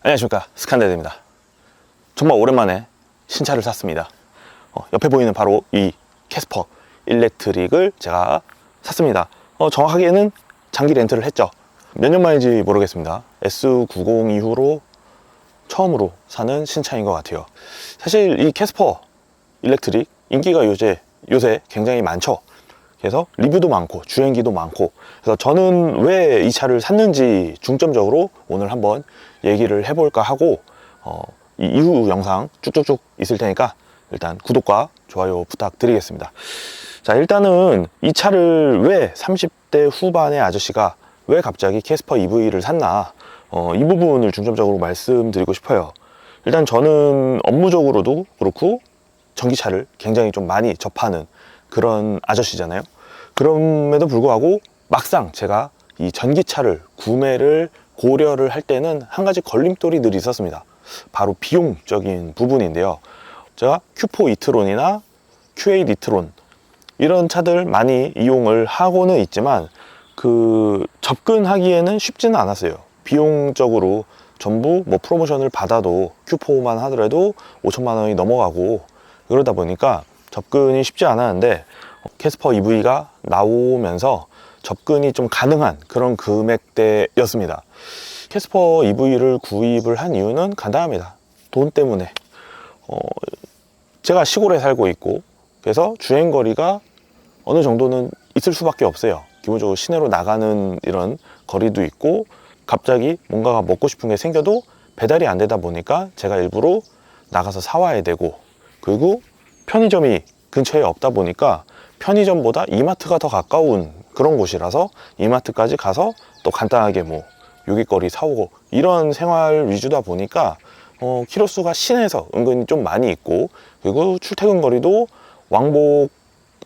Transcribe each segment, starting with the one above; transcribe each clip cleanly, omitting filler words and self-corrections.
안녕하십니까, 스칸데드입니다. 정말 오랜만에 신차를 샀습니다. 옆에 보이는 바로 이 캐스퍼 일렉트릭을 제가 샀습니다. 정확하게는 장기 렌트를 했죠. 몇 년 만인지 모르겠습니다. S90 이후로 처음으로 사는 신차인 것 같아요. 사실 이 캐스퍼 일렉트릭 인기가 요새 굉장히 많죠. 그래서 리뷰도 많고 주행기도 많고, 그래서 저는 왜 이 차를 샀는지 중점적으로 오늘 한번 얘기를 해볼까 하고, 이 이후 영상 쭉쭉쭉 있을 테니까 일단 구독과 좋아요 부탁드리겠습니다. 자, 일단은 이 차를 왜 30대 후반의 아저씨가 왜 갑자기 캐스퍼 EV를 샀나, 이 부분을 중점적으로 말씀드리고 싶어요. 일단 저는 업무적으로도 그렇고 전기차를 굉장히 좀 많이 접하는 그런 아저씨잖아요. 그럼에도 불구하고 막상 제가 이 전기차를 구매를 고려를 할 때는 한 가지 걸림돌이 늘 있었습니다. 바로 비용적인 부분인데요. 제가 Q4 이트론이나 Q8 이트론 이런 차들 많이 이용을 하고는 있지만 그 접근하기에는 쉽지는 않았어요. 비용적으로 전부 뭐 프로모션을 받아도 Q4만 하더라도 5천만 원이 넘어가고, 그러다 보니까 접근이 쉽지 않았는데 캐스퍼 EV가 나오면서 접근이 좀 가능한 그런 금액대였습니다. 캐스퍼 EV를 구입을 한 이유는 간단합니다. 돈 때문에. 제가 시골에 살고 있고, 그래서 주행거리가 어느 정도는 있을 수밖에 없어요. 기본적으로 시내로 나가는 이런 거리도 있고, 갑자기 뭔가가 먹고 싶은 게 생겨도 배달이 안 되다 보니까 제가 일부러 나가서 사와야 되고, 그리고 편의점이 근처에 없다 보니까 편의점보다 이마트가 더 가까운 그런 곳이라서 이마트까지 가서 또 간단하게 뭐 요깃거리 사오고 이런 생활 위주다 보니까 키로수가 시내에서 은근히 좀 많이 있고, 그리고 출퇴근 거리도 왕복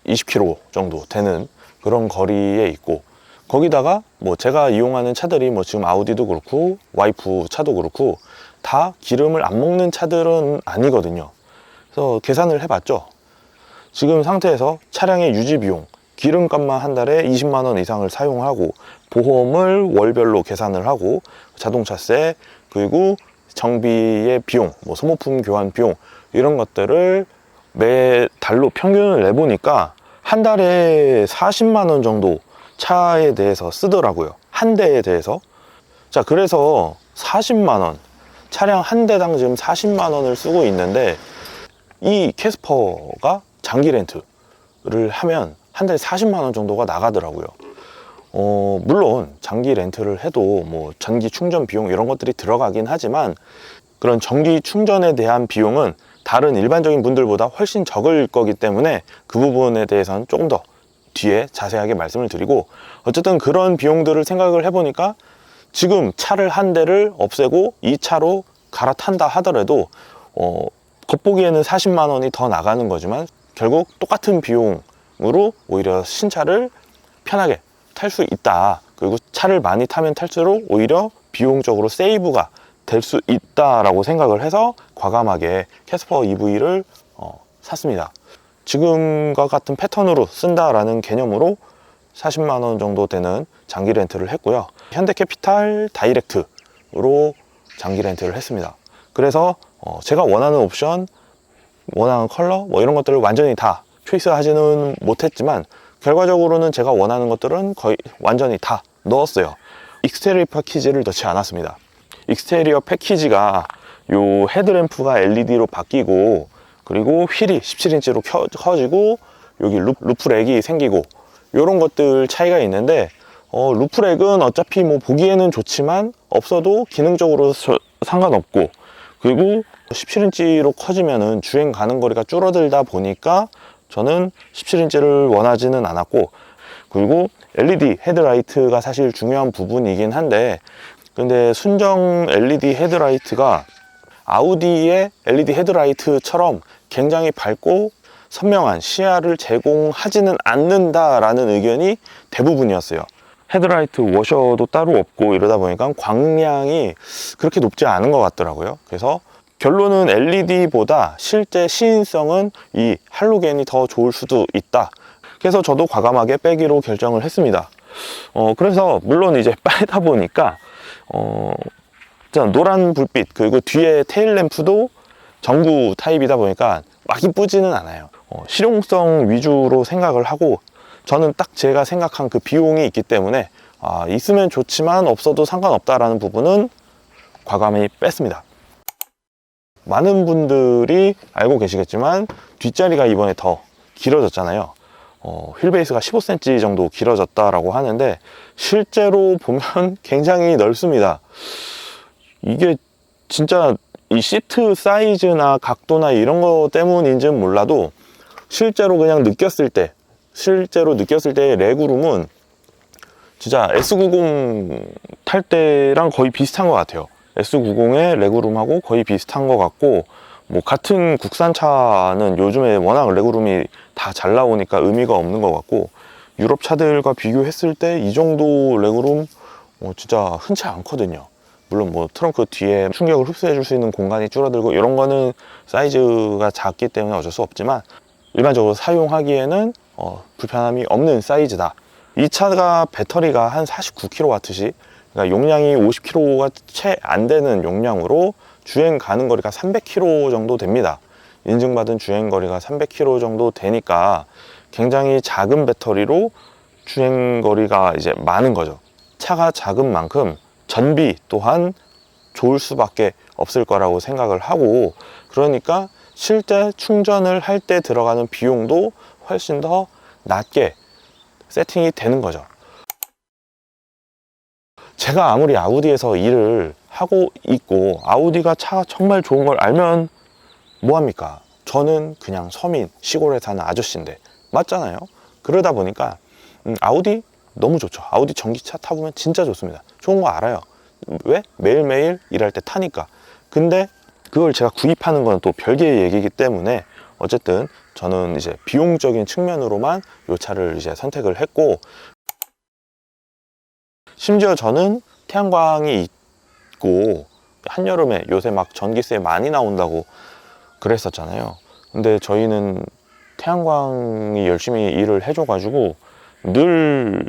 20km 정도 되는 그런 거리에 있고, 거기다가 뭐 제가 이용하는 차들이 뭐 지금 아우디도 그렇고 와이프 차도 그렇고 다 기름을 안 먹는 차들은 아니거든요. 그래서 계산을 해봤죠. 지금 상태에서 차량의 유지 비용, 기름값만 한 달에 20만 원 이상을 사용하고, 보험을 월별로 계산을 하고, 자동차세, 그리고 정비의 비용, 뭐 소모품 교환 비용, 이런 것들을 매달로 평균을 내보니까 한 달에 40만 원 정도 차에 대해서 쓰더라고요. 한 대에 대해서. 자, 그래서 40만 원, 차량 한 대당 지금 40만 원을 쓰고 있는데, 이 캐스퍼가 장기 렌트를 하면 한 달에 40만 원 정도가 나가더라고요. 물론 장기 렌트를 해도 뭐 전기 충전 비용 이런 것들이 들어가긴 하지만, 그런 전기 충전에 대한 비용은 다른 일반적인 분들보다 훨씬 적을 거기 때문에 그 부분에 대해서는 조금 더 뒤에 자세하게 말씀을 드리고, 어쨌든 그런 비용들을 생각을 해보니까 지금 차를 한 대를 없애고 이 차로 갈아탄다 하더라도 겉보기에는 40만 원이 더 나가는 거지만 결국 똑같은 비용으로 오히려 신차를 편하게 탈 수 있다. 그리고 차를 많이 타면 탈수록 오히려 비용적으로 세이브가 될 수 있다라고 생각을 해서 과감하게 캐스퍼 EV를 샀습니다. 지금과 같은 패턴으로 쓴다라는 개념으로 40만 원 정도 되는 장기 렌트를 했고요. 현대캐피탈 다이렉트로 장기 렌트를 했습니다. 그래서 제가 원하는 옵션, 원하는 컬러 뭐 이런 것들을 완전히 다 초이스 하지는 못했지만 결과적으로는 제가 원하는 것들은 거의 완전히 다 넣었어요. 익스테리어 패키지를 넣지 않았습니다. 익스테리어 패키지가 요 헤드램프가 LED로 바뀌고, 그리고 휠이 17인치로 커지고, 여기 루프렉이 생기고, 요런 것들 차이가 있는데, 루프렉은 어차피 뭐 보기에는 좋지만 없어도 기능적으로 상관없고, 그리고 17인치로 커지면은 주행 가는 거리가 줄어들다 보니까 저는 17인치를 원하지는 않았고, 그리고 LED 헤드라이트가 사실 중요한 부분이긴 한데, 근데 순정 LED 헤드라이트가 아우디의 LED 헤드라이트처럼 굉장히 밝고 선명한 시야를 제공하지는 않는다라는 의견이 대부분이었어요. 헤드라이트 워셔도 따로 없고 이러다 보니까 광량이 그렇게 높지 않은 것 같더라고요. 그래서 결론은 LED보다 실제 시인성은 이 할로겐이 더 좋을 수도 있다. 그래서 저도 과감하게 빼기로 결정을 했습니다. 그래서 물론 이제 빼다 보니까 노란 불빛, 그리고 뒤에 테일 램프도 전구 타입이다 보니까 막 이쁘지는 않아요. 실용성 위주로 생각을 하고, 저는 딱 제가 생각한 그 비용이 있기 때문에 있으면 좋지만 없어도 상관없다라는 부분은 과감히 뺐습니다. 많은 분들이 알고 계시겠지만 뒷자리가 이번에 더 길어졌잖아요. 휠베이스가 15cm 정도 길어졌다라고 하는데 실제로 보면 굉장히 넓습니다. 이게 진짜 이 시트 사이즈나 각도나 이런 거 때문인지는 몰라도 실제로 느꼈을 때 레그룸은 진짜 S90 탈 때랑 거의 비슷한 것 같아요. S90의 레그룸하고 거의 비슷한 것 같고, 뭐 같은 국산차는 요즘에 워낙 레그룸이 다 잘 나오니까 의미가 없는 것 같고, 유럽 차들과 비교했을 때 이 정도 레그룸 진짜 흔치 않거든요. 물론 뭐 트렁크 뒤에 충격을 흡수해 줄 수 있는 공간이 줄어들고 이런 거는 사이즈가 작기 때문에 어쩔 수 없지만, 일반적으로 사용하기에는 불편함이 없는 사이즈다. 이 차가 배터리가 한 49kWh, 그러니까 용량이 50kg가 채 안 되는 용량으로 주행 가는 거리가 300km 정도 됩니다. 인증받은 주행 거리가 300km 정도 되니까 굉장히 작은 배터리로 주행 거리가 이제 많은 거죠. 차가 작은 만큼 전비 또한 좋을 수밖에 없을 거라고 생각을 하고, 그러니까 실제 충전을 할 때 들어가는 비용도 훨씬 더 낮게 세팅이 되는 거죠. 제가 아무리 아우디에서 일을 하고 있고 아우디가 차가 정말 좋은 걸 알면 뭐합니까? 저는 그냥 서민 시골에 사는 아저씨인데, 맞잖아요. 그러다 보니까 아우디 너무 좋죠. 아우디 전기차 타보면 진짜 좋습니다. 좋은 거 알아요. 왜? 매일매일 일할 때 타니까. 근데 그걸 제가 구입하는 건 또 별개의 얘기이기 때문에 어쨌든 저는 이제 비용적인 측면으로만 이 차를 이제 선택을 했고, 심지어 저는 태양광이 있고 한여름에 요새 막 전기세 많이 나온다고 그랬었잖아요. 근데 저희는 태양광이 열심히 일을 해줘 가지고 늘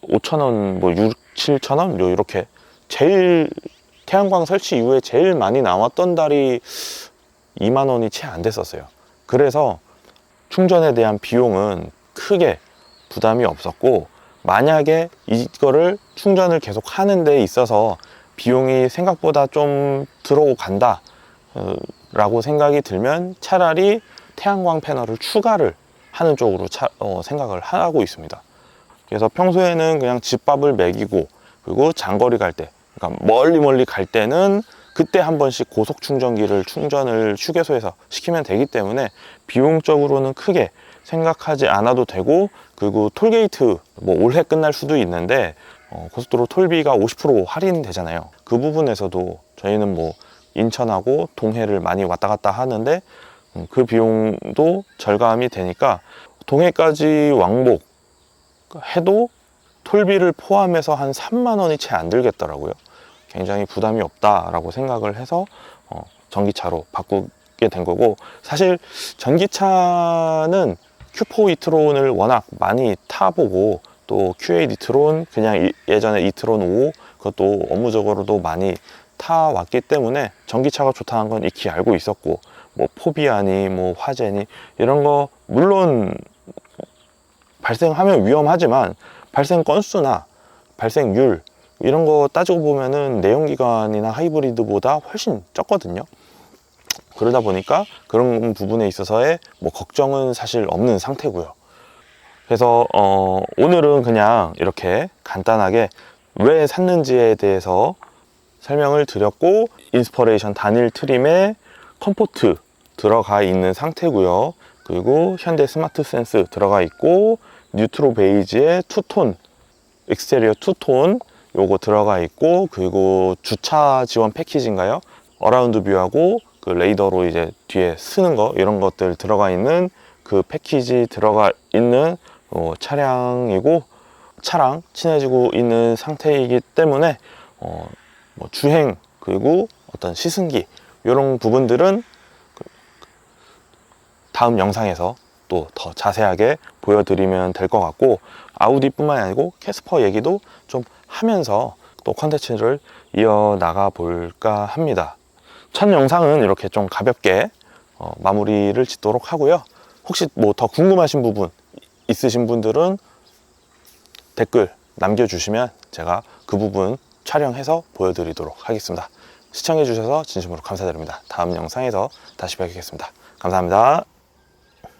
5,000원, 뭐 6, 7,000원 이렇게 제일 태양광 설치 이후에 제일 많이 나왔던 달이 2만 원이 채 안 됐었어요. 그래서 충전에 대한 비용은 크게 부담이 없었고, 만약에 이거를 충전을 계속 하는 데 있어서 비용이 생각보다 좀 들어간다 라고 생각이 들면 차라리 태양광 패널을 추가를 하는 쪽으로 생각을 하고 있습니다. 그래서 평소에는 그냥 집밥을 먹이고, 그리고 장거리 갈 때, 그러니까 멀리 갈 때는 그때 한 번씩 고속 충전기를 충전을 휴게소에서 시키면 되기 때문에 비용적으로는 크게 생각하지 않아도 되고, 그리고 톨게이트 뭐 올해 끝날 수도 있는데 고속도로 톨비가 50% 할인되잖아요. 그 부분에서도 저희는 뭐 인천하고 동해를 많이 왔다 갔다 하는데 그 비용도 절감이 되니까 동해까지 왕복 해도 톨비를 포함해서 한 3만 원이 채 안 들겠더라고요. 굉장히 부담이 없다라고 생각을 해서 전기차로 바꾸게 된 거고, 사실 전기차는 Q4 이트론을 워낙 많이 타보고, 또 Q8 이트론, 그냥 예전에 이트론 5 그것도 업무적으로도 많이 타왔기 때문에 전기차가 좋다는 건 익히 알고 있었고, 뭐 포비아니 뭐 화재니 이런 거 물론 발생하면 위험하지만 발생 건수나 발생률 이런 거 따지고 보면은 내연기관이나 하이브리드보다 훨씬 적거든요. 그러다 보니까 그런 부분에 있어서의 뭐 걱정은 사실 없는 상태고요. 그래서 오늘은 그냥 이렇게 간단하게 왜 샀는지에 대해서 설명을 드렸고, 인스퍼레이션 단일 트림에 컴포트 들어가 있는 상태고요. 그리고 현대 스마트 센스 들어가 있고, 뉴트로 베이지에 투톤, 익스테리어 투톤 요거 들어가 있고, 그리고 주차 지원 패키지인가요? 어라운드 뷰하고 그 레이더로 이제 뒤에 쓰는 거 이런 것들 들어가 있는 그 패키지 들어가 있는 차량이고, 차랑 친해지고 있는 상태이기 때문에 뭐 주행 그리고 어떤 시승기 이런 부분들은 다음 영상에서 또 더 자세하게 보여드리면 될 것 같고, 아우디뿐만 아니고 캐스퍼 얘기도 좀 하면서 또 컨텐츠를 이어나가 볼까 합니다. 첫 영상은 이렇게 좀 가볍게 마무리를 짓도록 하고요. 혹시 뭐 더 궁금하신 부분 있으신 분들은 댓글 남겨주시면 제가 그 부분 촬영해서 보여드리도록 하겠습니다. 시청해주셔서 진심으로 감사드립니다. 다음 영상에서 다시 뵙겠습니다. 감사합니다.